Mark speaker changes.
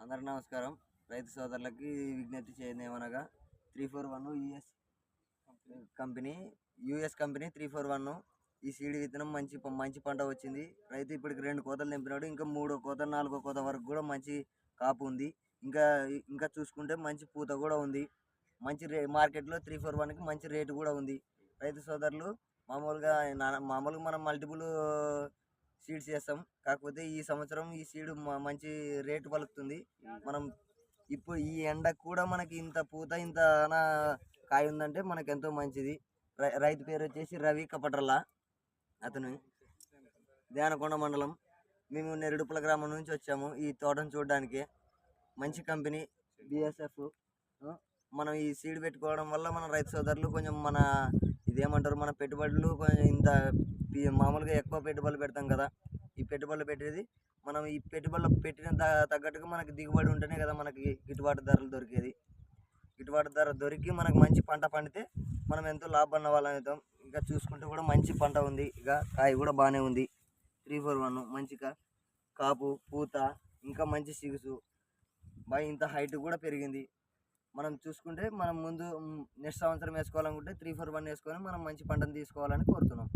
Speaker 1: అందరికీ నమస్కారం. రైతు సోదరులకి విజ్ఞప్తి చేయనిదేమనగా 341 కంపెనీ యూఎస్ కంపెనీ 341 ఈ సీడ్ విత్తనం మంచి పంట వచ్చింది. రైతు ఇప్పటికి 2 కోతలు తెంపినాడు. ఇంకా 3 కోత 4 కోత వరకు కూడా మంచి కాపు ఉంది. ఇంకా ఇంకా చూసుకుంటే మంచి పూత కూడా ఉంది. మంచి మార్కెట్లో 341కి మంచి రేటు కూడా ఉంది. రైతు సోదరులు మామూలుగా మనం మల్టిపుల్ సీడ్స్ చేస్తాం. కాకపోతే ఈ సంవత్సరం ఈ సీడ్ మంచి రేటు పలుకుతుంది. మనం ఇప్పుడు ఈ ఎండకు కూడా మనకి ఇంత పూత ఇంత కాయ ఉందంటే మనకు ఎంతో మంచిది. రైతు పేరు వచ్చేసి రవి కపట్రల్ల. అతను ధ్యానకొండ మండలం. మేము నెరడుపుల గ్రామం నుంచి వచ్చాము ఈ తోటను చూడడానికి. మంచి కంపెనీ బిఎస్ఎఫ్. మనం ఈ సీడ్ పెట్టుకోవడం వల్ల మన రైతు సోదరులు కొంచెం మన పెట్టుబడులు కొంచెం ఇంత మామూలుగా ఎక్కువ పెట్టుబడులు పెడతాం కదా. ఈ పెట్టుబడులు పెట్టేది మనం ఈ పెట్టుబడులు పెట్టిన తగ్గట్టుగా మనకి దిగుబడి ఉంటేనే కదా మనకి గిట్టుబాటు ధరలు దొరికేది. గిట్టుబాటు ధర దొరికి మనకు మంచి పంట పండితే మనం ఎంతో లాభాన్ని వాళ్ళం అవుతాం. ఇంకా చూసుకుంటే కూడా మంచి పంట ఉంది. ఇక కాయ కూడా బాగానే ఉంది. 341 మంచిగా కాపు పూత ఇంకా మంచి సిగుసు బాగా ఇంత హైట్ కూడా పెరిగింది. మనం చూసుకుంటే మనం ముందు నెక్స్ట్ సంవత్సరం వేసుకోవాలనుకుంటే 341 వేసుకొని మనం మంచి పంటను తీసుకోవాలని కోరుతున్నాం.